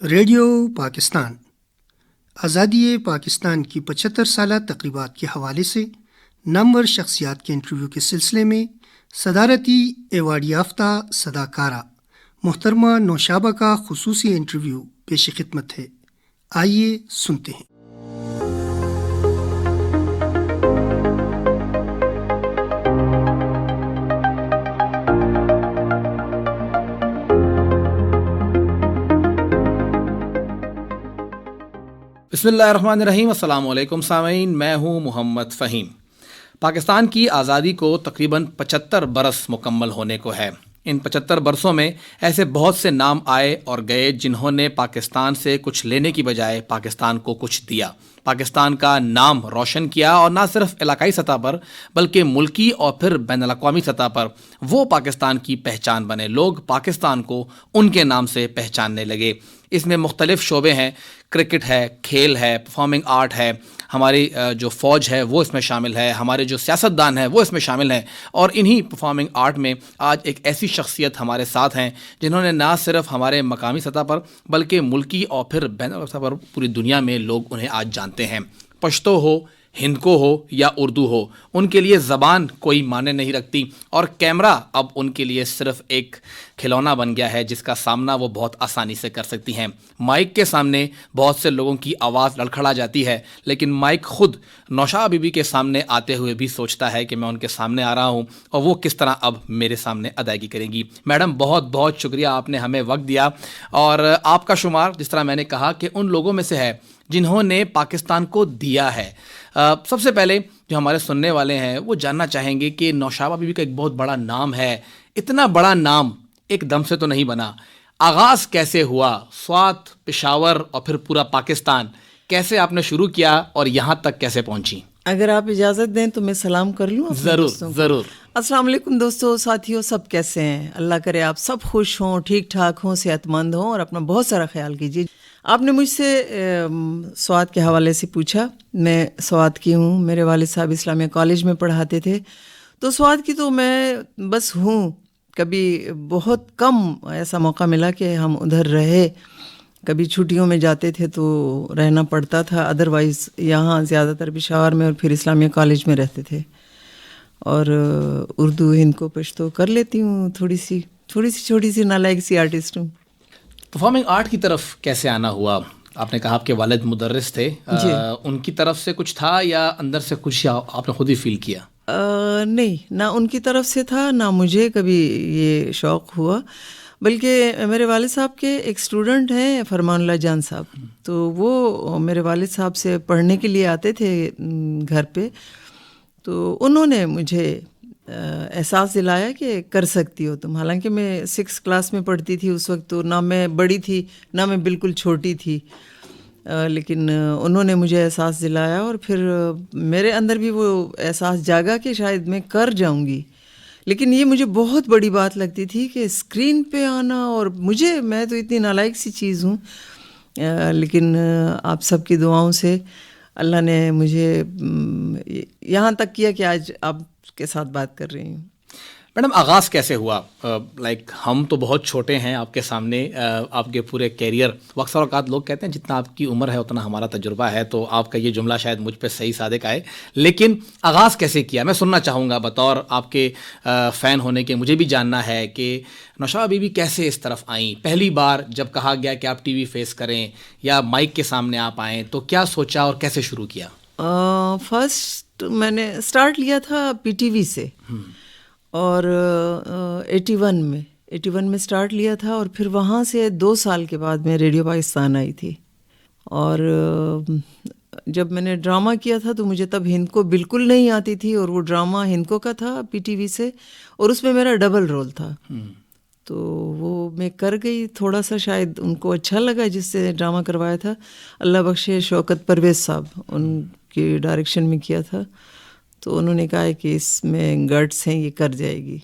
Radio Pakistan آزادی پاکستان کی 75 سالہ تقریبات کے حوالے سے نامور شخصیات کے انٹرویو کے سلسلے میں صدارتی ایوارڈ یافتہ صداکارہ محترمہ نوشابہ کا خصوصی انٹرویو پیش خدمت ہے۔ آئیے سنتے ہیں۔ بسم اللہ الرحمن الرحیم۔ السلام علیکم سامعین، میں ہوں محمد فہیم۔ پاکستان کی آزادی کو تقریباً 75 برس مکمل ہونے کو ہے۔ ان 75 برسوں میں ایسے بہت سے نام آئے اور گئے جنہوں نے پاکستان سے کچھ لینے کی بجائے پاکستان کو کچھ دیا، پاکستان کا نام روشن کیا، اور نہ صرف علاقائی سطح پر بلکہ ملکی اور پھر بین الاقوامی سطح پر وہ پاکستان کی پہچان بنے۔ لوگ پاکستان کو ان کے نام سے پہچاننے لگے۔ اس میں مختلف شعبے ہیں، کرکٹ ہے، کھیل ہے، پرفارمنگ آرٹ ہے، ہماری جو فوج ہے وہ اس میں شامل ہے، ہمارے جو سیاستدان ہیں وہ اس میں شامل ہیں، اور انہی پرفارمنگ آرٹ میں آج ایک ایسی شخصیت ہمارے ساتھ ہیں جنہوں نے نہ صرف ہمارے مقامی سطح پر بلکہ ملکی اور پھر بین الاقوامی سطح پر پوری دنیا میں لوگ انہیں آج جانتے ہیں۔ پشتو ہو، ہندکو ہو یا اردو ہو، ان کے لیے زبان کوئی معنی نہیں رکھتی، اور کیمرہ اب ان کے لیے صرف ایک کھلونا بن گیا ہے جس کا سامنا وہ بہت آسانی سے کر سکتی ہیں۔ مائک کے سامنے بہت سے لوگوں کی آواز لڑکھڑا جاتی ہے، لیکن مائک خود نوشابہ بی بی کے سامنے آتے ہوئے بھی سوچتا ہے کہ میں ان کے سامنے آ رہا ہوں اور وہ کس طرح اب میرے سامنے ادائیگی کریں گی۔ میڈم، بہت بہت شکریہ، آپ نے ہمیں وقت دیا، اور آپ کا شمار جس طرح میں نے کہا کہ ان لوگوں میں سے ہے جنہوں نے پاکستان کو دیا ہے۔ سب سے پہلے جو ہمارے سننے والے ہیں وہ جاننا چاہیں گے کہ نوشابہ بی بی کا ایک بہت بڑا نام ہے، اتنا بڑا نام ایک دم سے تو نہیں بنا، آغاز کیسے ہوا؟ سوات، پشاور اور پھر پورا پاکستان، کیسے آپ نے شروع کیا اور یہاں تک کیسے پہنچی؟ اگر آپ اجازت دیں تو میں سلام کر لوں اپنے دوستوں کو۔ ضرور۔ السلام علیکم دوستو، ساتھیوں، سب کیسے ہیں؟ اللہ کرے آپ سب خوش ہوں، ٹھیک ٹھاک ہوں، صحت مند ہوں، اور اپنا بہت سارا خیال کیجیے۔ آپ نے مجھ سے سوات کے حوالے سے پوچھا۔ میں سوات کی ہوں، میرے والد صاحب اسلامیہ کالج میں پڑھاتے تھے، تو سوات کی تو میں بس ہوں۔ کبھی بہت کم ایسا موقع ملا کہ ہم ادھر رہے، کبھی چھٹیوں میں جاتے تھے تو رہنا پڑتا تھا، ادروائز یہاں زیادہ تر پشاور میں اور پھر اسلامیہ کالج میں رہتے تھے، اور اردو، ہندکو، پشتو کر لیتی ہوں، تھوڑی سی چھوٹی سی نالائق سی آرٹسٹ ہوں۔ پرفارمنگ آرٹ کی طرف کیسے آنا ہوا؟ آپ نے کہا آپ کے والد مدرس تھے، جی۔ ان کی طرف سے کچھ تھا یا اندر سے کچھ آپ نے خود ہی فیل کیا؟ نہیں، نہ ان کی طرف سے تھا، نہ مجھے کبھی یہ شوق ہوا، بلکہ میرے والد صاحب کے ایک اسٹوڈنٹ ہیں فرمان اللہ جان صاحب، تو وہ میرے والد صاحب سے پڑھنے کے لیے آتے تھے گھر پہ، تو انہوں نے مجھے احساس دلایا کہ کر سکتی ہو تم۔ حالانکہ میں 6 کلاس میں پڑھتی تھی اس وقت، تو نہ میں بڑی تھی نہ میں بالکل چھوٹی تھی، لیکن انہوں نے مجھے احساس دلایا، اور پھر میرے اندر بھی وہ احساس جاگا کہ شاید میں کر جاؤں گی۔ لیکن یہ مجھے بہت بڑی بات لگتی تھی کہ اسکرین پہ آنا، اور میں تو اتنی نالائق سی چیز ہوں، لیکن آپ سب کی دعاؤں سے اللہ نے مجھے یہاں تک کیا کہ آج آپ کے ساتھ بات کر رہی ہوں۔ میڈم، آغاز کیسے ہوا؟ ہم تو بہت چھوٹے ہیں آپ کے سامنے، آپ کے پورے کیریئر، اکثر اوقات لوگ کہتے ہیں جتنا آپ کی عمر ہے اتنا ہمارا تجربہ ہے، تو آپ کا یہ جملہ شاید مجھ پہ صحیح صادق آئے، لیکن آغاز کیسے کیا؟ میں سننا چاہوں گا، بطور آپ کے فین ہونے کے مجھے بھی جاننا ہے کہ نوشابہ بی بی کیسے اس طرف آئیں؟ پہلی بار جب کہا گیا کہ آپ ٹی وی فیس کریں یا مائک کے سامنے آپ آئیں تو کیا سوچا اور کیسے شروع کیا؟ فرسٹ میں نے سٹارٹ لیا تھا پی ٹی وی سے، اور 81 میں سٹارٹ لیا تھا، اور پھر وہاں سے 2 سال کے بعد میں ریڈیو پاکستان آئی تھی، اور جب میں نے ڈرامہ کیا تھا تو مجھے تب ہندکو بالکل نہیں آتی تھی، اور وہ ڈرامہ ہندکو کا تھا پی ٹی وی سے، اور اس میں میرا ڈبل رول تھا، تو وہ میں کر گئی۔ تھوڑا سا شاید ان کو اچھا لگا جس سے ڈرامہ کروایا تھا، اللہ بخشے شوکت پرویز صاحب، ان کی ڈائریکشن میں کیا تھا، تو انہوں نے کہا کہ اس میں گٹس ہیں، یہ کر جائے گی۔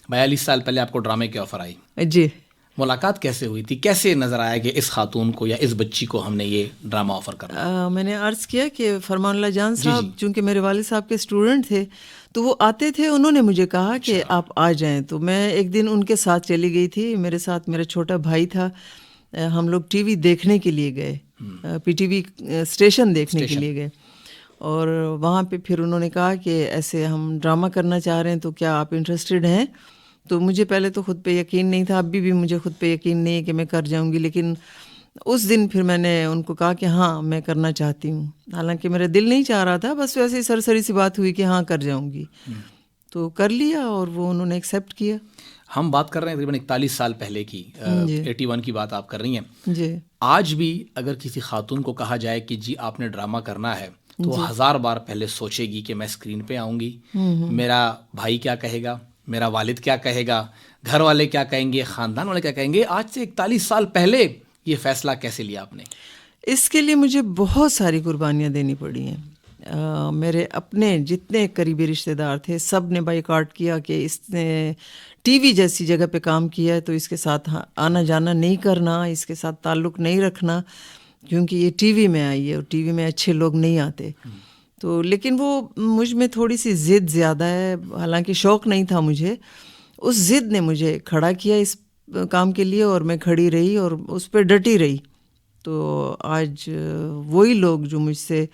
42 سال پہلے آپ کو ڈرامے کی آفر آئی؟ جی۔ ملاقات کیسے ہوئی تھی؟ کیسے نظر آیا کہ اس خاتون کو یا اس بچی کو ہم نے یہ ڈرامہ آفر کرنا؟ میں نے عرض کیا کہ فرمان اللہ جان صاحب چونکہ میرے والد صاحب کے اسٹوڈنٹ تھے تو وہ آتے تھے، انہوں نے مجھے کہا کہ آپ آ جائیں، تو میں ایک دن ان کے ساتھ چلی گئی تھی، میرے ساتھ میرا چھوٹا بھائی تھا، ہم لوگ ٹی وی دیکھنے کے لیے گئے, پی ٹی وی اسٹیشن دیکھنے کے لیے گئے, اور وہاں پہ پھر انہوں نے کہا کہ ایسے ہم ڈرامہ کرنا چاہ رہے ہیں تو کیا آپ انٹرسٹڈ ہیں. تو مجھے پہلے تو خود پہ یقین نہیں تھا, ابھی بھی مجھے خود پہ یقین نہیں ہے کہ میں کر جاؤں گی, لیکن اس دن پھر میں نے ان کو کہا کہ ہاں میں کرنا چاہتی ہوں, حالانکہ میرا دل نہیں چاہ رہا تھا, بس ویسے ہی سرسری سی بات ہوئی کہ ہاں کر جاؤں گی, تو کر لیا اور وہ انہوں نے ایکسیپٹ کیا. ہم بات کر رہے ہیں تقریباً 41 سال پہلے کی, 81 کی بات آپ کر رہی ہیں. جی, آج بھی اگر کسی خاتون کو کہا جائے کہ جی آپ نے ڈرامہ کرنا ہے تو وہ 1000 بار پہلے سوچے گی کہ میں اسکرین پہ آؤں گی, میرا بھائی کیا کہے گا, میرا والد کیا کہے گا, گھر والے کیا کہیں گے, خاندان والے کیا کہیں گے. آج سے 41 سال پہلے یہ فیصلہ کیسے لیا آپ نے؟ اس کے لیے مجھے بہت ساری قربانیاں دینی پڑی ہیں. میرے اپنے جتنے قریبی رشتہ دار تھے سب نے بائیکاٹ کیا کہ اس نے ٹی وی جیسی جگہ پہ کام کیا ہے تو اس کے ساتھ آنا جانا نہیں کرنا, اس کے ساتھ تعلق نہیں رکھنا, کیونکہ یہ ٹی وی میں آئی ہے اور ٹی وی میں اچھے لوگ نہیں آتے. تو لیکن وہ مجھ میں تھوڑی سی ضد زیادہ ہے, حالانکہ شوق نہیں تھا مجھے, اس ضد نے مجھے کھڑا کیا اس کام کے لیے اور میں کھڑی رہی اور اس پہ ڈٹی رہی. تو آج وہی لوگ جو مجھ سے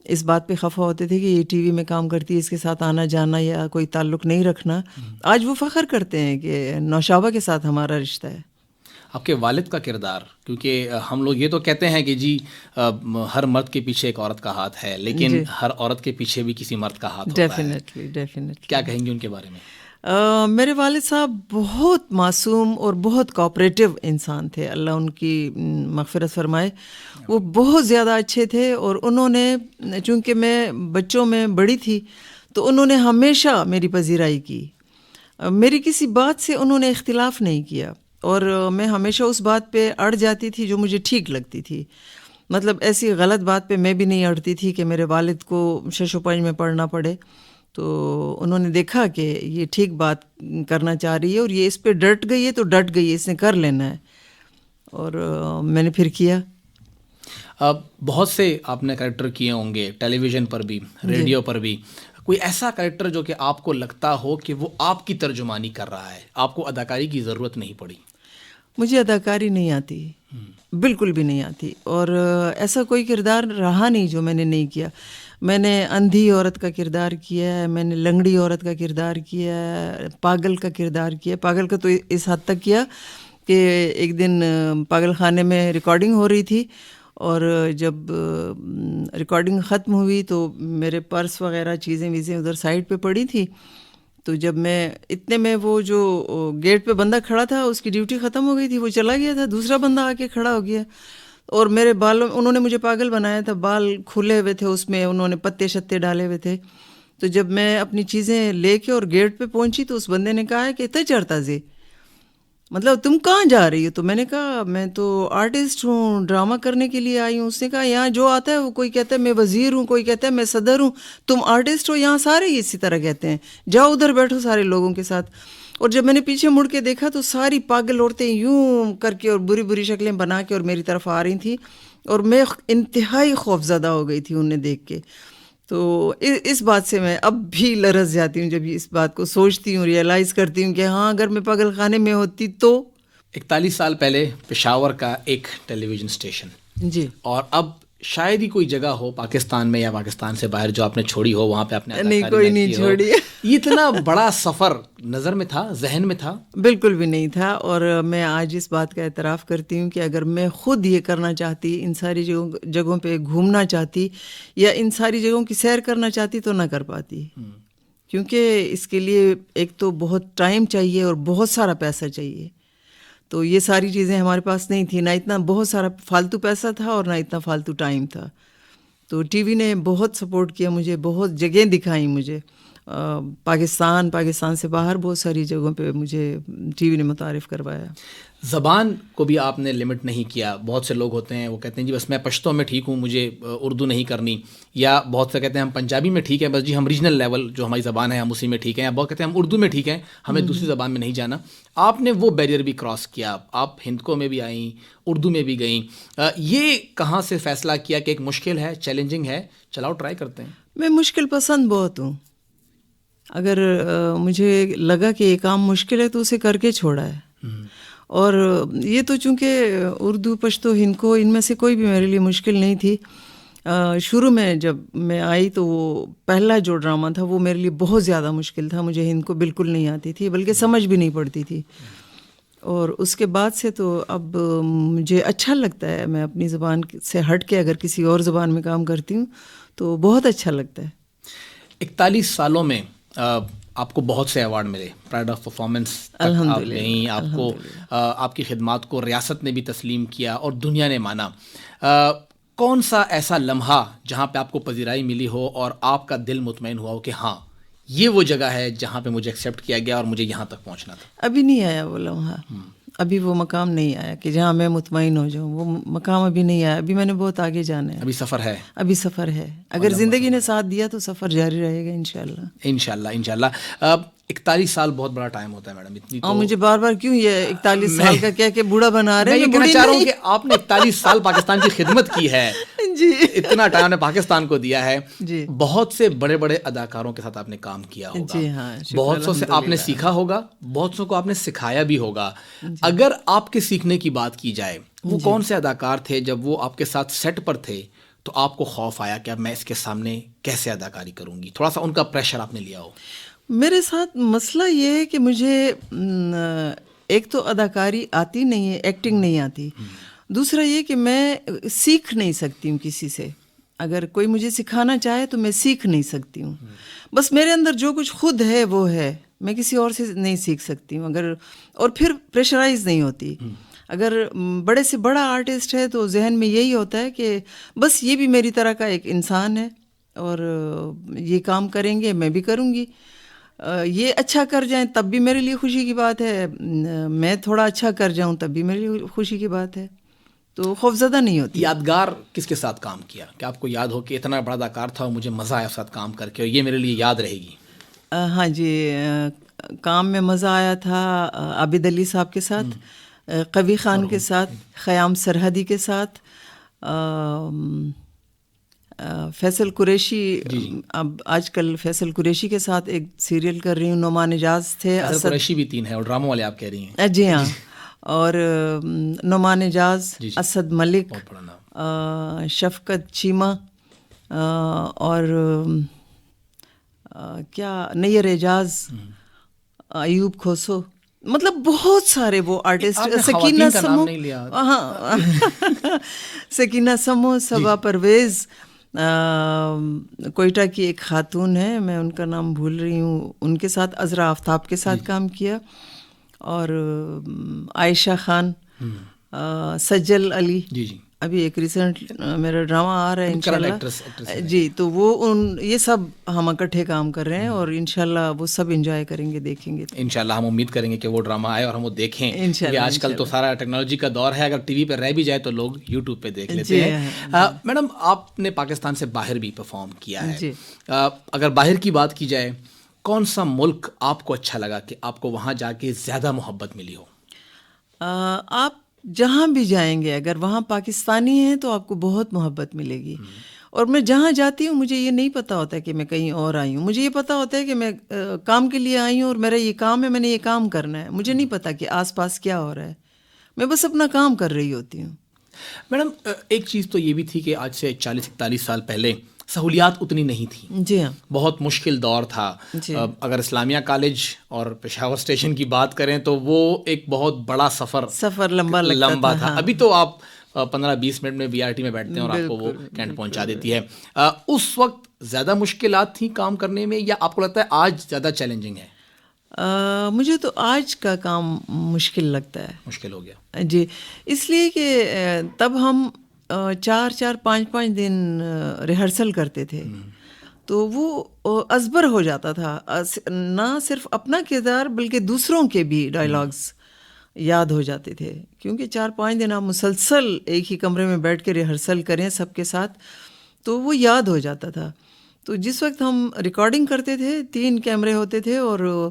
اس بات پہ خفا ہوتے تھے کہ یہ ٹی وی میں کام کرتی ہے, اس کے ساتھ آنا جانا یا کوئی تعلق نہیں رکھنا, آج وہ فخر کرتے ہیں کہ نوشابہ کے ساتھ ہمارا رشتہ ہے. آپ کے والد کا کردار, کیونکہ ہم لوگ یہ تو کہتے ہیں کہ جی ہر مرد کے پیچھے ایک عورت کا ہاتھ ہے, لیکن ہر عورت کے پیچھے بھی کسی مرد کا ہاتھ ہوتا ہے. ڈیفینیٹلی. کیا کہیں گے ان کے بارے میں؟ میرے والد صاحب بہت معصوم اور بہت کوآپریٹو انسان تھے, اللہ ان کی مغفرت فرمائے. وہ بہت زیادہ اچھے تھے, اور انہوں نے, چونکہ میں بچوں میں بڑی تھی, تو انہوں نے ہمیشہ میری پذیرائی کی. میری کسی بات سے انہوں نے اختلاف نہیں کیا, اور میں ہمیشہ اس بات پہ اڑ جاتی تھی جو مجھے ٹھیک لگتی تھی. مطلب ایسی غلط بات پہ میں بھی نہیں اڑتی تھی کہ میرے والد کو 6 و 5 میں پڑھنا پڑے. تو انہوں نے دیکھا کہ یہ ٹھیک بات کرنا چاہ رہی ہے اور یہ اس پہ ڈٹ گئی ہے تو ڈٹ گئی ہے, اس نے کر لینا ہے, اور میں نے پھر کیا. بہت سے آپ نے کریکٹر کیے ہوں گے, ٹیلی ویژن پر بھی, ریڈیو پر بھی. کوئی ایسا کریکٹر جو کہ آپ کو لگتا ہو کہ وہ آپ کی ترجمانی کر رہا ہے, آپ کو اداکاری کی ضرورت نہیں پڑی؟ مجھے اداکاری نہیں آتی, بالکل بھی نہیں آتی, اور ایسا کوئی کردار رہا نہیں جو میں نے نہیں کیا. میں نے اندھی عورت کا کردار کیا ہے, میں نے لنگڑی عورت کا کردار کیا ہے, پاگل کا کردار کیا. پاگل کا تو اس حد تک کیا کہ ایک دن پاگل خانے میں ریکارڈنگ ہو رہی تھی, اور جب ریکارڈنگ ختم ہوئی تو میرے پرس وغیرہ چیزیں ویزیں ادھر سائڈ پہ پڑی تھی. تو جب میں اتنے میں وہ جو گیٹ پہ بندہ کھڑا تھا اس کی ڈیوٹی ختم ہو گئی تھی, وہ چلا گیا تھا, دوسرا بندہ آ کے کھڑا ہو گیا, اور میرے بالوں, انہوں نے مجھے پاگل بنایا تھا, بال کھلے ہوئے تھے, اس میں انہوں نے پتے شتے ڈالے ہوئے تھے. تو جب میں اپنی چیزیں لے کے اور گیٹ پہ پہنچی تو اس بندے نے کہا ہے کہ تے چڑھتا زی, مطلب تم کہاں جا رہی ہو؟ تو میں نے کہا میں تو آرٹسٹ ہوں, ڈرامہ کرنے کے لیے آئی ہوں. اس نے کہا یہاں جو آتا ہے وہ کوئی کہتا ہے میں وزیر ہوں, کوئی کہتا ہے میں صدر ہوں, تم آرٹسٹ ہو, یہاں سارے ہی اسی طرح کہتے ہیں, جاؤ ادھر بیٹھو سارے لوگوں کے ساتھ. اور جب میں نے پیچھے مڑ کے دیکھا تو ساری پاگل عورتیں یوں کر کے اور بری بری شکلیں بنا کے اور میری طرف آ رہی تھیں, اور میں انتہائی خوفزدہ ہو گئی تھی انہیں دیکھ کے. تو اس بات سے میں اب بھی لرز جاتی ہوں جب اس بات کو سوچتی ہوں, ریئلائز کرتی ہوں کہ ہاں اگر میں پاگل خانے میں ہوتی تو. 41 سال پہلے پشاور کا ایک ٹیلی ویژن اسٹیشن, جی, اور اب شاید ہی کوئی جگہ ہو پاکستان میں یا پاکستان سے باہر جو آپ نے چھوڑی ہو, وہاں پہ آپ نے نہیں, کوئی نہیں چھوڑی. یہ اتنا بڑا سفر نظر میں تھا, ذہن میں تھا؟ بالکل بھی نہیں تھا, اور میں آج اس بات کا اعتراف کرتی ہوں کہ اگر میں خود یہ کرنا چاہتی, ان ساری جگہوں پہ گھومنا چاہتی یا ان ساری جگہوں کی سیر کرنا چاہتی تو نہ کر پاتی, کیونکہ اس کے لیے ایک تو بہت ٹائم چاہیے اور بہت سارا پیسہ چاہیے. تو یہ ساری چیزیں ہمارے پاس نہیں تھیں, نہ اتنا بہت سارا فالتو پیسہ تھا اور نہ اتنا فالتو ٹائم تھا. تو ٹی وی نے بہت سپورٹ کیا مجھے, بہت جگہیں دکھائیں مجھے, پاکستان سے باہر بہت ساری جگہوں پہ مجھے ٹی وی نے متعارف کروایا. زبان کو بھی آپ نے لمٹ نہیں کیا. بہت سے لوگ ہوتے ہیں وہ کہتے ہیں جی بس میں پشتو میں ٹھیک ہوں, مجھے اردو نہیں کرنی, یا بہت سے کہتے ہیں ہم پنجابی میں ٹھیک ہے, بس جی ہم ریجنل لیول جو ہماری زبان ہے ہم اسی میں ٹھیک ہیں, یا بہت کہتے ہیں ہم اردو میں ٹھیک ہیں, ہمیں دوسری زبان میں نہیں جانا. آپ نے وہ بیریئر بھی کراس کیا, آپ ہندکو میں بھی آئیں, اردو میں بھی گئیں. یہ کہاں سے فیصلہ کیا کہ ایک مشکل ہے, چیلنجنگ ہے, چلاؤ ٹرائی کرتے ہیں؟ میں مشکل پسند بہت ہوں. اگر مجھے لگا کہ یہ کام مشکل ہے تو اسے کر کے چھوڑا ہے, اور یہ تو چونکہ اردو پشتو ہندکو ان میں سے کوئی بھی میرے لیے مشکل نہیں تھی. شروع میں جب میں آئی تو وہ پہلا جو ڈرامہ تھا وہ میرے لیے بہت زیادہ مشکل تھا. مجھے ہندکو بالکل نہیں آتی تھی, بلکہ سمجھ بھی نہیں پڑتی تھی. اور اس کے بعد سے تو اب مجھے اچھا لگتا ہے. میں اپنی زبان سے ہٹ کے اگر کسی اور زبان میں کام کرتی ہوں تو بہت اچھا لگتا ہے. 41 سالوں میں آپ کو بہت سے ایوارڈ ملے, پرائڈ آف پرفارمنس آپ گئیں, آپ کو آپ کی خدمات کو ریاست نے بھی تسلیم کیا اور دنیا نے مانا. کون سا ایسا لمحہ جہاں پہ آپ کو پذیرائی ملی ہو اور آپ کا دل مطمئن ہوا ہو کہ ہاں یہ وہ جگہ ہے جہاں پہ مجھے ایکسیپٹ کیا گیا اور مجھے یہاں تک پہنچنا تھا؟ ابھی نہیں آیا وہ لمحہ, ابھی وہ مقام نہیں آیا کہ جہاں میں مطمئن ہو جاؤں. وہ مقام ابھی نہیں آیا. ابھی میں نے بہت آگے جانا ہے. ابھی سفر ہے. ابھی سفر ہے. اگر زندگی نے ساتھ دیا تو سفر جاری رہے گا انشاءاللہ. انشاءاللہ. 41 سال بہت بڑا ٹائم ہوتا ہے میڈم. اتنی اور مجھے بار بار کیوں یہ 41 سال کا کہہ کے بوڑھا بنا رہے ہیں. میں یہ کہنا چاہ رہا ہوں کہ آپ نے 41 سال پاکستان کی خدمت کی ہے. جی, اتنا ٹائم نے پاکستان کو دیا ہے. جی, بہت سے بڑے بڑے اداکاروں کے ساتھ آپ نے کام کیا ہوگا. جی ہاں, بہت سو سے آپ نے سیکھا ہوگا, بہت سو کو آپ نے سکھایا بھی ہوگا. اگر آپ کے سیکھنے کی بات کی جائے, وہ کون سے اداکار تھے جب وہ آپ کے ساتھ سیٹ پر تھے تو آپ کو خوف آیا کہ اب میں اس کے سامنے کیسے اداکاری کروں گی؟ تھوڑا سا ان کا پریشر آپ نے لیا ہو. میرے ساتھ مسئلہ یہ ہے کہ مجھے ایک تو اداکاری آتی نہیں ہے, ایکٹنگ نہیں آتی. دوسرا یہ کہ میں سیکھ نہیں سکتی ہوں کسی سے. اگر کوئی مجھے سکھانا چاہے تو میں سیکھ نہیں سکتی ہوں. بس میرے اندر جو کچھ خود ہے وہ ہے, میں کسی اور سے نہیں سیکھ سکتی ہوں. اگر اور پھر پریشرائز نہیں ہوتی. اگر بڑے سے بڑا آرٹسٹ ہے تو ذہن میں یہی ہوتا ہے کہ بس یہ بھی میری طرح کا ایک انسان ہے اور یہ کام کریں گے, میں بھی کروں گی. یہ اچھا کر جائیں تب بھی میرے لیے خوشی کی بات ہے, میں تھوڑا اچھا کر جاؤں تب بھی میرے لیے خوشی کی بات ہے. تو خوفزدہ نہیں ہوتی. یادگار کس کے ساتھ کام کیا کہ آپ کو یاد ہو کہ اتنا بڑا اداکار تھا اور مجھے مزہ آیا اس ساتھ کام کر کے اور یہ میرے لیے یاد رہے گی؟ ہاں جی, کام میں مزہ آیا تھا عابد علی صاحب کے ساتھ, قوی خان کے ساتھ, خیام سرحدی کے ساتھ, فیصل قریشی. اب آج کل فیصل قریشی کے ساتھ ایک سیریل کر رہی ہوں, نعمان اجاز تھے. فیصل قریشی بھی 3 ہے اور ڈراموں والے آپ کہہ رہی ہیں. جی ہاں, اور نعمان اجاز, اسد ملک, شفقت چیمہ, اور کیا نیّر اعجاز, ایوب کھوسو, مطلب بہت سارے وہ آرٹسٹ. سکینہ سمو, ہاں سکینہ سمو, صبا پرویز, کوئٹہ کی ایک خاتون ہے, میں ان کا نام بھول رہی ہوں, ان کے ساتھ عذرا آفتاب کے ساتھ کام کیا. اور عائشہ خان, سجل علی. ابھی ایک ریسنٹ میرا ڈرامہ آ رہا ہے انشاءاللہ. جی, تو وہ یہ سب ہم اکٹھے کام کر رہے ہیں اور انشاءاللہ وہ سب انجوائے کریں گے, دیکھیں گے. انشاءاللہ ہم امید کریں گے کہ وہ ڈرامہ آئے اور ہم وہ دیکھیں. کیونکہ آج کل تو سارا ٹیکنالوجی کا دور ہے, اگر ٹی وی پہ رہ بھی جائے تو لوگ یوٹیوب پہ دیکھ لیتے ہیں. میڈم, آپ نے پاکستان سے باہر بھی پرفارم کیا ہے. اگر باہر کی بات کی جائے, کون سا ملک آپ کو اچھا لگا کہ آپ کو وہاں جا کے زیادہ محبت ملی ہو؟ آپ جہاں بھی جائیں گے اگر وہاں پاکستانی ہیں تو آپ کو بہت محبت ملے گی. اور میں جہاں جاتی ہوں مجھے یہ نہیں پتہ ہوتا کہ میں کہیں اور آئی ہوں. مجھے یہ پتہ ہوتا ہے کہ میں کام کے لیے آئی ہوں اور میرا یہ کام ہے, میں نے یہ کام کرنا ہے. مجھے نہیں پتہ کہ آس پاس کیا ہو رہا ہے, میں بس اپنا کام کر رہی ہوتی ہوں. میڈم, ایک چیز تو یہ بھی تھی کہ آج سے 40-41 سال پہلے سہولیات اتنی نہیں تھیں. جی ہاں, بہت مشکل دور تھا. اگر اسلامیہ کالج اور پشاور اسٹیشن کی بات کریں تو وہ ایک بہت بڑا سفر لمبا تھا. ابھی تو آپ 15-20 منٹ میں BRT میں بیٹھتے ہیں اور آپ کو وہ کینٹ پہنچا دیتی ہے. اس وقت زیادہ مشکلات تھیں کام کرنے میں, یا آپ کو لگتا ہے آج زیادہ چیلنجنگ ہے؟ مجھے تو آج کا کام مشکل لگتا ہے. مشکل ہو گیا. جی, اس لیے کہ تب ہم 4-5 دن ریہرسل کرتے تھے تو وہ ازبر ہو جاتا تھا. نہ صرف اپنا کردار بلکہ دوسروں کے بھی ڈائلاگز یاد ہو جاتے تھے, کیونکہ 4-5 دن آپ مسلسل ایک ہی کمرے میں بیٹھ کے ریہرسل کریں سب کے ساتھ, تو وہ یاد ہو جاتا تھا. تو جس وقت ہم ریکارڈنگ کرتے تھے 3 کیمرے ہوتے تھے, اور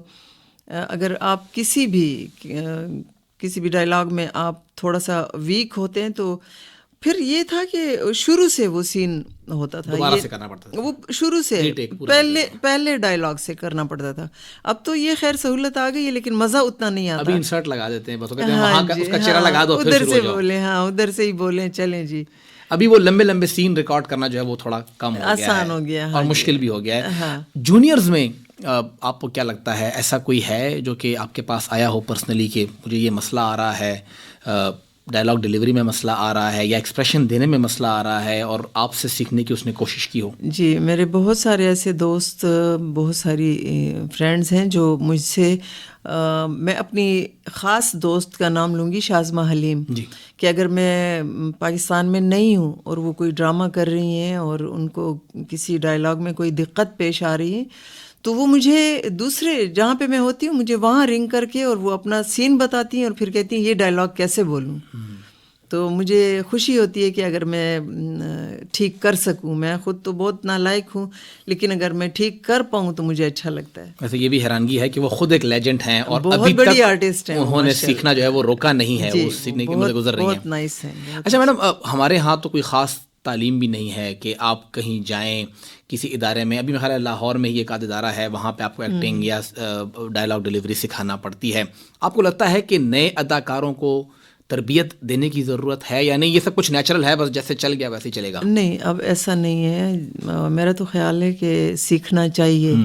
اگر آپ کسی بھی ڈائلاگ میں آپ تھوڑا سا ویک ہوتے ہیں تو پھر یہ تھا کہ شروع سے وہ سین ہوتا تھا، دوبارہ سے کرنا پڑتا تھا، وہ شروع سے پہلے ڈائلاگ سے کرنا پڑتا تھا. اب تو یہ خیر سہولت آ گئی ہے لیکن مزہ اتنا نہیں آتا. ابھی انسرٹ لگا دیتے ہیں بس، کہتے ہیں وہاں کا اس کا چہرہ لگا دو، ادھر سے بولیں، ادھر سے ہی بولیں، چلیں جی. ابھی وہ لمبے لمبے سین ریکارڈ کرنا جو ہے وہ تھوڑا کم ہو گیا ہے، آسان ہو گیا اور مشکل بھی ہو گیا ہے. جونیئرز میں آپ کو کیا لگتا ہے، ایسا کوئی ہے جو کہ آپ کے پاس آیا ہو پرسنلی کہ مجھے یہ مسئلہ آ رہا ہے، ڈائلاگ ڈیلیوری میں مسئلہ آ رہا ہے یا ایکسپریشن دینے میں مسئلہ آ رہا ہے، اور آپ سے سیکھنے کی اس نے کوشش کی ہو؟ جی، میرے بہت سارے ایسے دوست، بہت ساری فرینڈز ہیں جو مجھ سے، میں اپنی خاص دوست کا نام لوں گی، شازمہ حلیم، کہ اگر میں پاکستان میں نہیں ہوں اور وہ کوئی ڈرامہ کر رہی ہیں اور ان کو کسی ڈائلاگ میں کوئی دقت پیش آ رہی ہے تو وہ مجھے دوسرے جہاں پہ میں ہوتی ہوں مجھے وہاں رنگ کر کے اور وہ اپنا سین بتاتی ہیں اور پھر کہتی ہیں یہ ڈائلاگ کیسے بولوں. تو مجھے خوشی ہوتی ہے کہ اگر میں ٹھیک کر سکوں. میں خود تو بہت نالائق ہوں لیکن اگر میں ٹھیک کر پاؤں تو مجھے اچھا لگتا ہے. ویسے یہ بھی حیرانگی ہے کہ وہ خود ایک لیجنڈ ہیں اور بہت بڑی آرٹسٹ ہیں، انہوں نے سیکھنا جو ہے وہ روکا نہیں ہے، وہ سیکھنے کی مدد گزر رہی ہیں. بہت نائس ہیں. اچھا میڈم، ہمارے ہاں تو کوئی خاص تعلیم بھی نہیں ہے کہ آپ کہیں جائیں کسی ادارے میں. ابھی میرا خیال ہے لاہور میں ہی ایک آدھ ادارہ ہے، وہاں پہ آپ کو ایکٹنگ یا ڈائلاگ ڈیلیوری سکھانا پڑتی ہے. آپ کو لگتا ہے کہ نئے اداکاروں کو تربیت دینے کی ضرورت ہے یا نہیں، یہ سب کچھ نیچرل ہے، بس جیسے چل گیا ویسے ہی چلے گا؟ نہیں، اب ایسا نہیں ہے. میرا تو خیال ہے کہ سیکھنا چاہیے،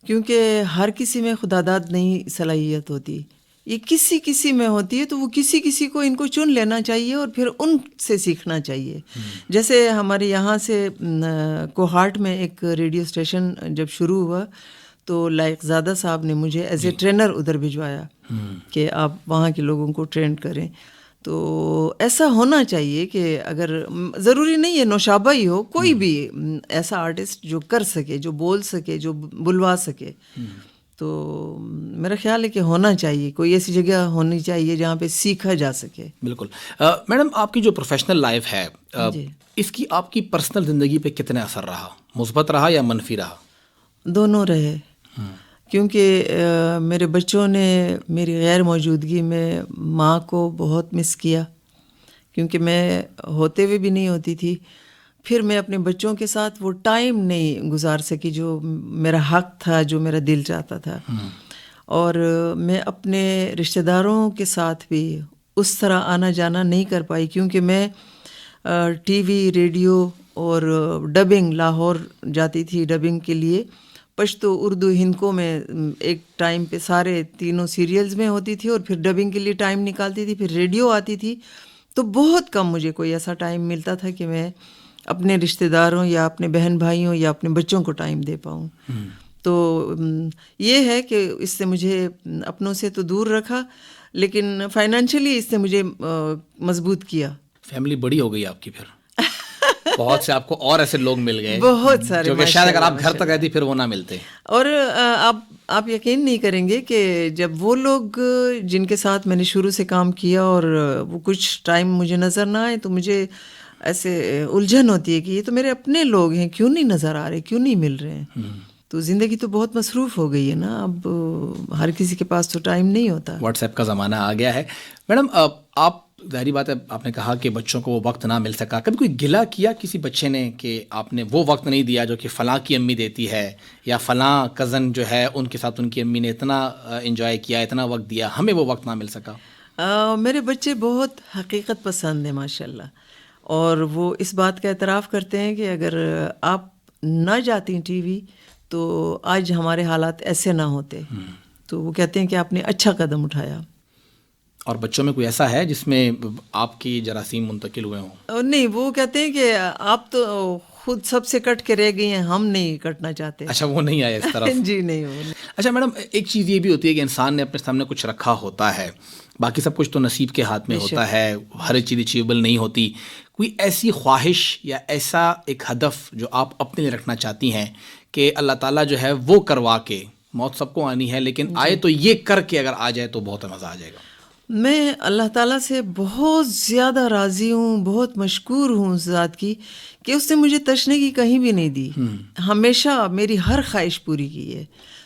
کیونکہ ہر کسی میں خداداد نہیں صلاحیت ہوتی، یہ کسی میں ہوتی ہے. تو وہ کسی کو ان کو چن لینا چاہیے اور پھر ان سے سیکھنا چاہیے. جیسے ہمارے یہاں سے کوہاٹ میں ایک ریڈیو اسٹیشن جب شروع ہوا تو لائق زادہ صاحب نے مجھے ایز اے ٹرینر ادھر بھجوایا کہ آپ وہاں کے لوگوں کو ٹرین کریں. تو ایسا ہونا چاہیے کہ اگر ضروری نہیں ہے نوشابہ ہی ہو، کوئی بھی ایسا آرٹسٹ جو کر سکے، جو بول سکے، جو بلوا سکے، تو میرا خیال ہے کہ ہونا چاہیے. کوئی ایسی جگہ ہونی چاہیے جہاں پہ سیکھا جا سکے. بالکل. میڈم، آپ کی جو پروفیشنل لائف ہے اس کی آپ کی پرسنل زندگی پہ کتنا اثر رہا؟ مثبت رہا یا منفی رہا؟ دونوں رہے، کیونکہ میرے بچوں نے میری غیر موجودگی میں ماں کو بہت مس کیا، کیونکہ میں ہوتے ہوئے بھی نہیں ہوتی تھی. پھر میں اپنے بچوں کے ساتھ وہ ٹائم نہیں گزار سکی جو میرا حق تھا، جو میرا دل چاہتا تھا. اور میں اپنے رشتہ داروں کے ساتھ بھی اس طرح آنا جانا نہیں کر پائی، کیونکہ میں ٹی وی، ریڈیو اور ڈبنگ لاہور جاتی تھی ڈبنگ کے لیے. پشتو، اردو، ہندکو میں ایک ٹائم پہ سارے تینوں سیریلز میں ہوتی تھی اور پھر ڈبنگ کے لیے ٹائم نکالتی تھی. پھر ریڈیو آتی تھی، تو بہت کم مجھے کوئی ایسا ٹائم ملتا تھا کہ میں اپنے رشتہ داروں یا اپنے بہن بھائیوں یا اپنے بچوں کو ٹائم دے پاؤں. تو یہ ہے کہ اس سے مجھے اپنوں سے تو دور رکھا، لیکن فائنینشلی اس نے مجھے مضبوط کیا. فیملی بڑی ہو گئی آپ کی، پھر بہت سے آپ کو اور ایسے لوگ مل گئے بہت سارے، جو کہ شاید اگر آپ گھر تک رہتی پھر وہ نہ ملتے. اور آپ یقین نہیں کریں گے کہ جب وہ لوگ جن کے ساتھ میں نے شروع سے کام کیا اور وہ کچھ ٹائم مجھے نظر نہ آئے تو مجھے ایسے الجھن ہوتی ہے کہ یہ تو میرے اپنے لوگ ہیں، کیوں نہیں نظر آ رہے، کیوں نہیں مل رہے ہیں. تو زندگی تو بہت مصروف ہو گئی ہے نا، اب ہر کسی کے پاس تو ٹائم نہیں ہوتا. واٹس ایپ کا زمانہ آ گیا ہے. میڈم، آپ ظاہری بات ہے آپ نے کہا کہ بچوں کو وہ وقت نہ مل سکا، کبھی کوئی گلہ کیا کسی بچے نے کہ آپ نے وہ وقت نہیں دیا جو کہ فلاں کی امی دیتی ہے، یا فلاں کزن جو ہے ان کے ساتھ ان کی امی نے اتنا انجوائے کیا، اتنا وقت دیا، ہمیں وہ وقت نہ مل سکا؟ میرے بچے بہت حقیقت پسند ہیں ماشاء اللہ، اور وہ اس بات کا اعتراف کرتے ہیں کہ اگر آپ نہ جاتی ٹی وی تو آج ہمارے حالات ایسے نہ ہوتے. تو وہ کہتے ہیں کہ آپ نے اچھا قدم اٹھایا. اور بچوں میں کوئی ایسا ہے جس میں آپ کی جراثیم منتقل ہوئے ہوں؟ نہیں، وہ کہتے ہیں کہ آپ تو خود سب سے کٹ کے رہ گئی ہیں، ہم نہیں کٹنا چاہتے. اچھا، وہ نہیں آئے اس طرح؟ جی نہیں. اچھا میڈم، ایک چیز یہ بھی ہوتی ہے کہ انسان نے اپنے سامنے کچھ رکھا ہوتا ہے، باقی سب کچھ تو نصیب کے ہاتھ میں ہوتا ہے، ہر چیز اچیویبل نہیں ہوتی. کوئی ایسی خواہش یا ایسا ایک ہدف جو آپ اپنے لیے رکھنا چاہتی ہیں کہ اللہ تعالیٰ جو ہے وہ کروا کے، موت سب کو آنی ہے لیکن آئے تو یہ کر کے اگر آ جائے تو بہت مزہ آ جائے گا؟ میں اللہ تعالیٰ سے بہت زیادہ راضی ہوں، بہت مشکور ہوں اس ذات کی کہ اس نے مجھے تشنگی کہیں بھی نہیں دی. ہمیشہ میری ہر خواہش پوری کی ہے.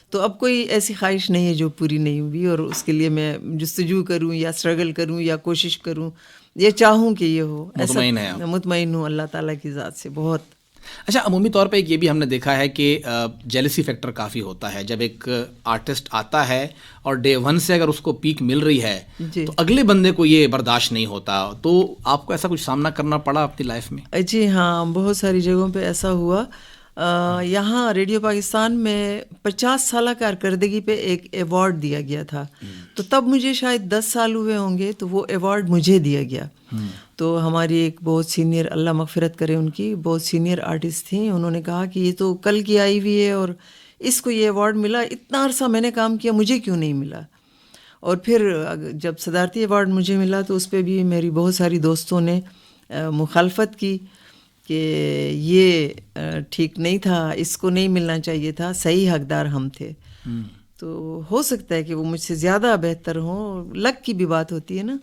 تو اب کوئی ایسی خواہش نہیں ہے جو پوری نہیں ہوئی، اور اس کے لیے میں جستجو کروں یا اسٹرگل کروں یا کوشش کروں. یہ چاہوں کہ یہ ہو. مطمئن ہیں آپ؟ مطمئن ہوں اللہ تعالیٰ کی ذات سے بہت. اچھا، عمومی طور پہ یہ بھی ہم نے دیکھا ہے کہ جیلسی فیکٹر کافی ہوتا ہے. جب ایک آرٹسٹ آتا ہے اور ڈے ون سے اگر اس کو پیک مل رہی ہے تو اگلے بندے کو یہ برداشت نہیں ہوتا. تو آپ کو ایسا کچھ سامنا کرنا پڑا اپنی لائف میں؟ جی ہاں، بہت ساری جگہوں پہ ایسا ہوا. یہاں ریڈیو پاکستان میں 50 سالہ کارکردگی پہ ایک ایوارڈ دیا گیا تھا. تو تب مجھے شاید 10 سال ہوئے ہوں گے، تو وہ ایوارڈ مجھے دیا گیا. تو ہماری ایک بہت سینئر، اللہ مغفرت کرے ان کی، بہت سینئر آرٹسٹ تھیں. انہوں نے کہا کہ یہ تو کل کی آئی ہوئی ہے اور اس کو یہ ایوارڈ ملا، اتنا عرصہ میں نے کام کیا، مجھے کیوں نہیں ملا. اور پھر جب صدارتی ایوارڈ مجھے ملا تو اس پہ بھی میری بہت ساری دوستوں نے مخالفت کی کہ یہ ٹھیک نہیں تھا، اس کو نہیں ملنا چاہیے تھا، صحیح حقدار ہم تھے. تو ہو سکتا ہے کہ وہ مجھ سے زیادہ بہتر ہوں، لک کی بھی بات ہوتی ہے نا.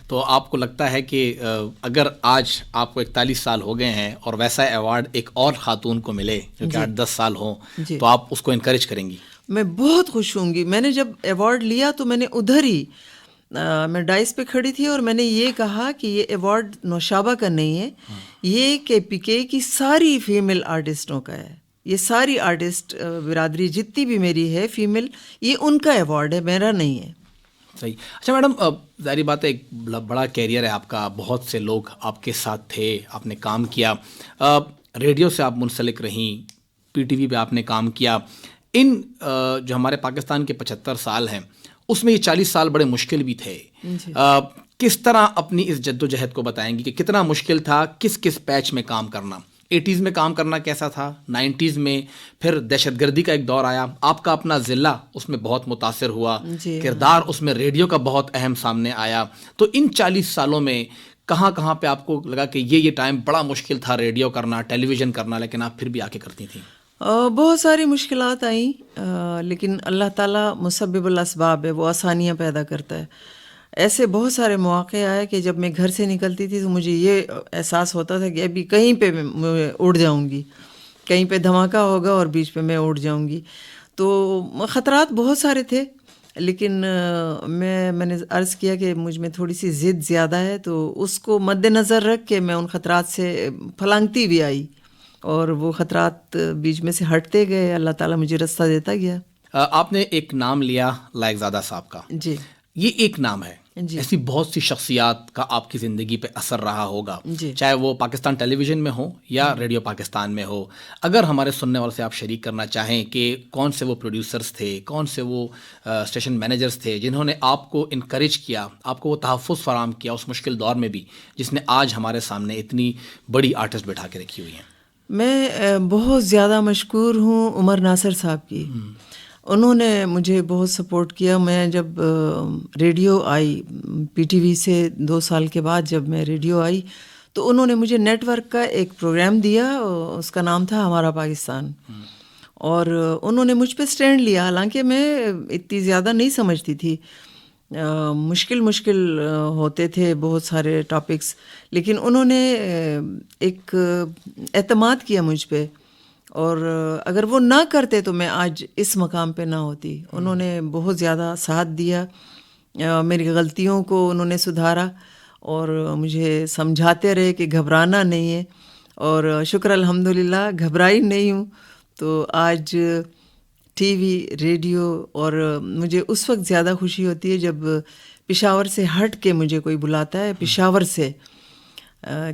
تو آپ کو لگتا ہے کہ اگر آج آپ کو 41 سال ہو گئے ہیں اور ویسا ایوارڈ ایک اور خاتون کو ملے جو کہ 8-10 سال ہوں تو آپ اس کو انکریج کریں گی؟ میں بہت خوش ہوں گی. میں نے جب ایوارڈ لیا تو میں نے ادھر ہی میں ڈائس پہ کھڑی تھی اور میں نے یہ کہا کہ یہ ایوارڈ نوشابہ کا نہیں ہے، یہ KPK کی ساری فیمیل آرٹسٹوں کا ہے. یہ ساری آرٹسٹ برادری جتنی بھی میری ہے فیمیل، یہ ان کا ایوارڈ ہے، میرا نہیں ہے. صحیح. اچھا میڈم، ظاہری بات ہے ایک بڑا کیریئر ہے آپ کا، بہت سے لوگ آپ کے ساتھ تھے، آپ نے کام کیا، ریڈیو سے آپ منسلک رہیں، PTV پہ آپ نے کام کیا. ان جو ہمارے پاکستان کے 75 سال ہیں اس میں یہ 40 سال بڑے مشکل بھی تھے. کس طرح اپنی اس جد و جہد کو بتائیں گی کہ کتنا مشکل تھا، کس کس پیچ میں کام کرنا؟ 80s میں کام کرنا کیسا تھا، 90s میں پھر دہشت گردی کا ایک دور آیا، آپ کا اپنا ضلع اس میں بہت متاثر ہوا، کردار اس میں ریڈیو کا بہت اہم سامنے آیا. تو ان 40 سالوں میں کہاں کہاں پہ آپ کو لگا کہ یہ ٹائم بڑا مشکل تھا ریڈیو کرنا، ٹیلی ویژن کرنا، لیکن آپ پھر بھی آ کے کرتی تھیں؟ بہت ساری مشکلات آئیں، لیکن اللہ تعالیٰ مسبب الاسباب ہے، وہ آسانیاں پیدا کرتا ہے. ایسے بہت سارے مواقع آئے کہ جب میں گھر سے نکلتی تھی تو مجھے یہ احساس ہوتا تھا کہ ابھی کہیں پہ میں اڑ جاؤں گی، کہیں پہ دھماکہ ہوگا اور بیچ پہ میں اڑ جاؤں گی. تو خطرات بہت سارے تھے، لیکن میں نے عرض کیا کہ مجھ میں تھوڑی سی ضد زیادہ ہے، تو اس کو مد نظر رکھ کے میں ان خطرات سے پھلانگتی بھی آئی اور وہ خطرات بیچ میں سے ہٹتے گئے، اللہ تعالیٰ مجھے رستہ دیتا گیا. آپ نے ایک نام لیا لائق زادہ صاحب کا. جی، یہ ایک نام ہے، ایسی بہت سی شخصیات کا آپ کی زندگی پہ اثر رہا ہوگا، چاہے وہ پاکستان ٹیلی ویژن میں ہو یا ریڈیو پاکستان میں ہو. اگر ہمارے سننے والوں سے آپ شریک کرنا چاہیں کہ کون سے وہ پروڈیوسرز تھے، کون سے وہ اسٹیشن مینیجرز تھے جنہوں نے آپ کو انکریج کیا، آپ کو وہ تحفظ فراہم کیا اس مشکل دور میں بھی، جس نے آج ہمارے سامنے اتنی بڑی آرٹسٹ بٹھا کے رکھی ہوئی ہیں؟ میں بہت زیادہ مشکور ہوں عمر ناصر صاحب کی. انہوں نے مجھے بہت سپورٹ کیا. میں جب ریڈیو آئی PTV سے 2 سال کے بعد جب میں ریڈیو آئی تو انہوں نے مجھے نیٹ ورک کا ایک پروگرام دیا، اس کا نام تھا ہمارا پاکستان، اور انہوں نے مجھ پہ سٹینڈ لیا. حالانکہ میں اتنی زیادہ نہیں سمجھتی تھی، مشکل ہوتے تھے بہت سارے ٹاپکس، لیکن انہوں نے ایک اعتماد کیا مجھ پہ، اور اگر وہ نہ کرتے تو میں آج اس مقام پہ نہ ہوتی. انہوں نے بہت زیادہ ساتھ دیا، میری غلطیوں کو انہوں نے سدھارا اور مجھے سمجھاتے رہے کہ گھبرانا نہیں ہے، اور شکر الحمدللہ گھبرائی نہیں ہوں. تو آج TV، ریڈیو، اور مجھے اس وقت زیادہ خوشی ہوتی ہے جب پشاور سے ہٹ کے مجھے کوئی بلاتا ہے، پشاور سے،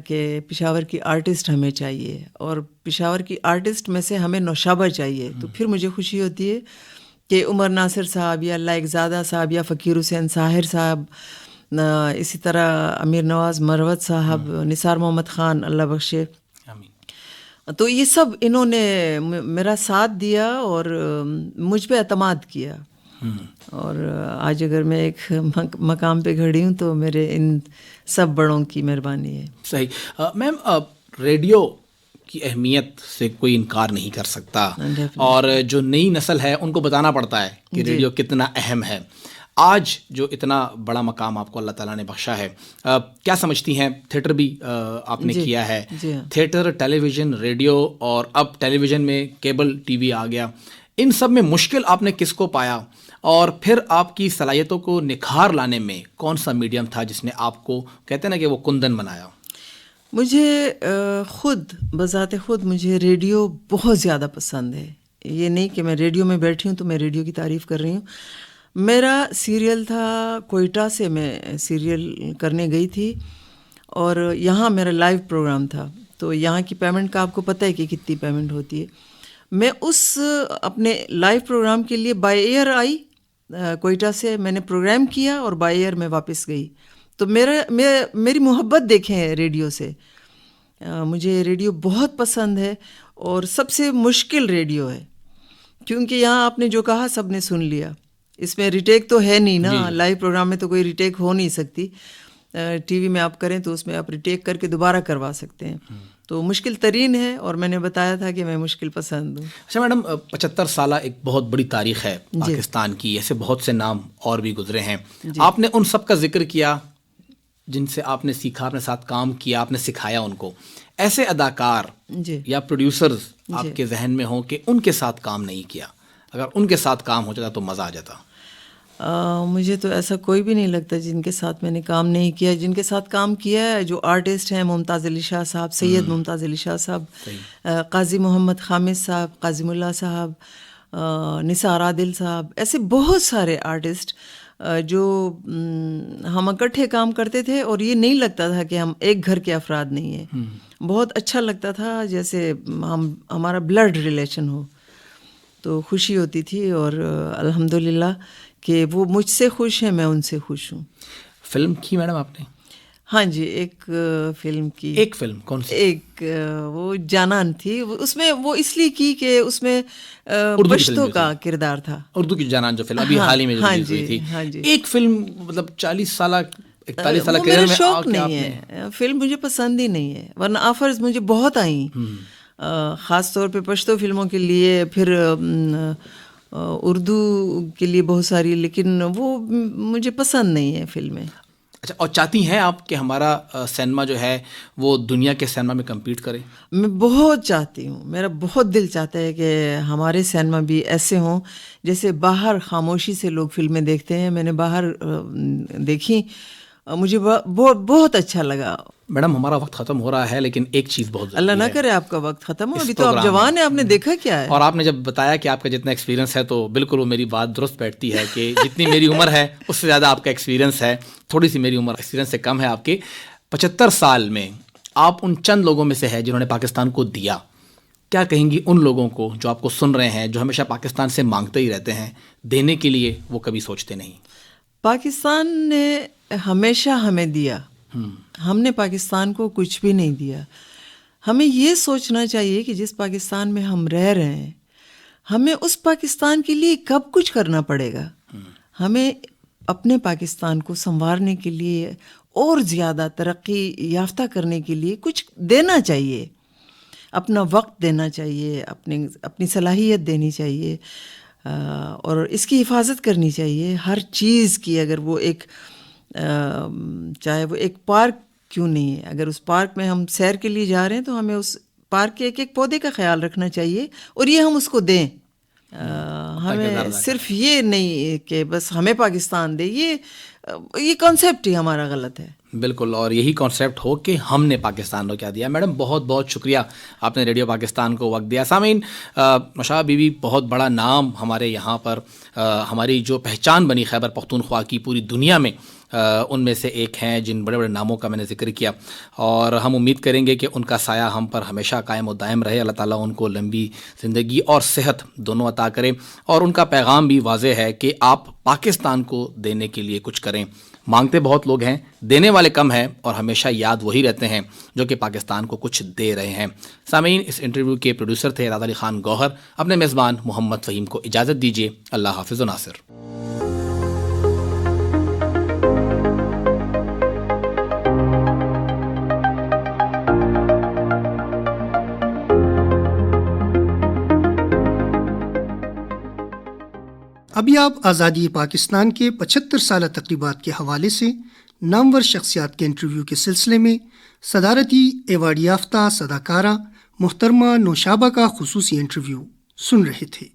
کہ پشاور کی آرٹسٹ ہمیں چاہیے اور پشاور کی آرٹسٹ میں سے ہمیں نوشابہ چاہیے. تو پھر مجھے خوشی ہوتی ہے کہ عمر ناصر صاحب یا لائق زادہ صاحب یا فقیر حسین ساحر صاحب، اسی طرح امیر نواز مروت صاحب، نثار محمد خان اللہ بخشے، تو یہ سب انہوں نے میرا ساتھ دیا اور مجھ پہ اعتماد کیا. اور آج اگر میں ایک مقام پہ کھڑی ہوں تو میرے ان سب بڑوں کی مہربانی ہے. صحیح. میم، ریڈیو کی اہمیت سے کوئی انکار نہیں کر سکتا، اور جو نئی نسل ہے ان کو بتانا پڑتا ہے کہ ریڈیو کتنا اہم ہے. آج جو اتنا بڑا مقام آپ کو اللہ تعالیٰ نے بخشا ہے، کیا سمجھتی ہیں؟ تھیٹر بھی آپ نے کیا ہے، تھیٹر، ٹیلی ویژن، ریڈیو، اور اب ٹیلی ویژن میں کیبل TV آ گیا. ان سب میں مشکل آپ نے کس کو پایا؟ اور پھر آپ کی صلاحیتوں کو نکھار لانے میں کون سا میڈیم تھا جس نے آپ کو کہتے ہیں نا کہ وہ کندن بنایا؟ مجھے خود بذات خود مجھے ریڈیو بہت زیادہ پسند ہے. یہ نہیں کہ میں ریڈیو میں بیٹھی ہوں تو میں ریڈیو کی تعریف کر رہی ہوں. میرا سیریل تھا کوئٹہ سے، میں سیریل کرنے گئی تھی اور یہاں میرا لائیو پروگرام تھا. تو یہاں کی پیمنٹ کا آپ کو پتہ ہے کہ کتنی پیمنٹ ہوتی ہے. میں اس اپنے لائیو پروگرام کے لیے بائی ایئر آئی کوئٹہ سے، میں نے پروگرام کیا اور بائی ایئر میں واپس گئی. تو میری محبت دیکھیں ریڈیو سے. مجھے ریڈیو بہت پسند ہے اور سب سے مشکل ریڈیو ہے، کیونکہ یہاں آپ نے جو کہا سب نے سن لیا. اس میں ریٹیک تو ہے نہیں نا، لائیو پروگرام میں تو کوئی ریٹیک ہو نہیں سکتی. ٹی وی میں آپ کریں تو اس میں آپ ریٹیک کر کے دوبارہ کروا سکتے ہیں. تو مشکل ترین ہے اور میں نے بتایا تھا کہ میں مشکل پسند ہوں. اچھا میڈم، 75 سالہ ایک بہت بڑی تاریخ ہے پاکستان کی، ایسے بہت سے نام اور بھی گزرے ہیں. آپ نے ان سب کا ذکر کیا جن سے آپ نے سیکھا، اپنے ساتھ کام کیا، آپ نے سکھایا ان کو. ایسے اداکار یا پروڈیوسرز آپ کے ذہن میں ہوں کہ ان کے ساتھ کام نہیں کیا، اگر ان کے ساتھ کام ہو جاتا تو مزہ آ جاتا؟ مجھے تو ایسا کوئی بھی نہیں لگتا جن کے ساتھ میں نے کام نہیں کیا. جن کے ساتھ کام کیا ہے جو آرٹسٹ ہیں، ممتاز علی شاہ صاحب، سید ممتاز علی شاہ صاحب، قاضی محمد خامد صاحب، قاضی اللہ صاحب، نثار عادل صاحب، ایسے بہت سارے آرٹسٹ جو ہم اکٹھے کام کرتے تھے اور یہ نہیں لگتا تھا کہ ہم ایک گھر کے افراد نہیں ہیں. بہت اچھا لگتا تھا جیسے ہمارا بلڈ ریلیشن ہو. تو خوشی ہوتی تھی اور الحمدللہ کہ وہ مجھ سے خوش ہیں، میں ان سے خوش ہوں. فلم کی میڈم آپ نے؟ ہاں جی، ایک فلم کی. ایک فلم کون سی؟ ایک وہ جانان تھی. اس میں وہ اس لیے کی کہ اس میں پشتو کا کردار تھا. اردو کی جانان جو فلم ابھی حال ہی میں ریلیز ہوئی تھی. ایک فلم مطلب 40 سالہ 41 سالہ کیریئر میں شوق نہیں ہے، فلم مجھے پسند ہی نہیں ہے، ورنہ آفرز مجھے بہت آئیں، خاص طور پہ پشتو فلموں کے لیے، پھر اردو کے لیے بہت ساری، لیکن وہ مجھے پسند نہیں ہے فلمیں. اچھا، اور چاہتی ہیں آپ کہ ہمارا سینما جو ہے وہ دنیا کے سینما میں کمپیٹ کرے؟ میں بہت چاہتی ہوں، میرا بہت دل چاہتا ہے کہ ہمارے سینما بھی ایسے ہوں جیسے باہر خاموشی سے لوگ فلمیں دیکھتے ہیں. میں نے باہر دیکھی، مجھے بہت اچھا لگا. میڈم ہمارا وقت ختم ہو رہا ہے، لیکن ایک چیز بہت اللہ نہ کرے آپ کا وقت ختم ہو. ابھی تو آپ جوان ہیں، آپ نے دیکھا کیا ہے. اور آپ نے جب بتایا کہ آپ کا جتنا ایکسپیرینس ہے تو بالکل وہ میری بات درست بیٹھتی ہے کہ جتنی میری عمر ہے اس سے زیادہ آپ کا ایکسپیرینس ہے. تھوڑی سی میری عمر ایکسپیرینس سے کم ہے آپ کے. 75 سال میں آپ ان چند لوگوں میں سے ہے جنہوں نے پاکستان کو دیا. کیا کہیں گی ان لوگوں کو جو آپ کو سن رہے ہیں، جو ہمیشہ پاکستان سے مانگتے ہی رہتے ہیں، دینے کے لیے وہ کبھی سوچتے نہیں؟ پاکستان نے ہمیشہ ہمیں دیا، ہم نے پاکستان کو کچھ بھی نہیں دیا. ہمیں یہ سوچنا چاہیے کہ جس پاکستان میں ہم رہ رہے ہیں، ہمیں اس پاکستان کے لیے کب کچھ کرنا پڑے گا. ہمیں اپنے پاکستان کو سنوارنے کے لیے اور زیادہ ترقی یافتہ کرنے کے لیے کچھ دینا چاہیے. اپنا وقت دینا چاہیے، اپنی صلاحیت دینی چاہیے اور اس کی حفاظت کرنی چاہیے. ہر چیز کی، اگر وہ ایک چاہے وہ ایک پارک کیوں نہیں ہے، اگر اس پارک میں ہم سیر کے لیے جا رہے ہیں تو ہمیں اس پارک کے ایک ایک پودے کا خیال رکھنا چاہیے اور یہ ہم اس کو دیں. ہمیں صرف یہ نہیں کہ بس ہمیں پاکستان دے، یہ کانسیپٹ ہی ہمارا غلط ہے. بالکل، اور یہی کانسیپٹ ہو کہ ہم نے پاکستان کو کیا دیا. میڈم بہت بہت شکریہ، آپ نے ریڈیو پاکستان کو وقت دیا. سامعین، مشا بی بی بہت بڑا نام ہمارے یہاں پر، ہماری جو پہچان بنی خیبر پختونخوا کی پوری دنیا میں، ان میں سے ایک ہیں جن بڑے بڑے ناموں کا میں نے ذکر کیا، اور ہم امید کریں گے کہ ان کا سایہ ہم پر ہمیشہ قائم و دائم رہے. اللہ تعالیٰ ان کو لمبی زندگی اور صحت دونوں عطا کرے. اور ان کا پیغام بھی واضح ہے کہ آپ پاکستان کو دینے کے لیے کچھ کریں. مانگتے بہت لوگ ہیں، دینے والے کم ہیں، اور ہمیشہ یاد وہی رہتے ہیں جو کہ پاکستان کو کچھ دے رہے ہیں. سامعین، اس انٹرویو کے پروڈیوسر تھے اراد علی خان گوہر. اپنے میزبان محمد فہیم کو اجازت دیجیے. اللہ حافظ و ناصر. ابھی آپ آزادی پاکستان کے 75 سالہ تقریبات کے حوالے سے نامور شخصیات کے انٹرویو کے سلسلے میں صدارتی ایوارڈ یافتہ صداکارہ محترمہ نوشابہ کا خصوصی انٹرویو سن رہے تھے.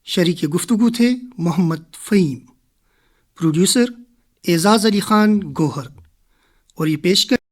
شریک گفتگو تھے محمد فہیم، پروڈیوسر اعزاز علی خان گوہر، اور یہ پیشکش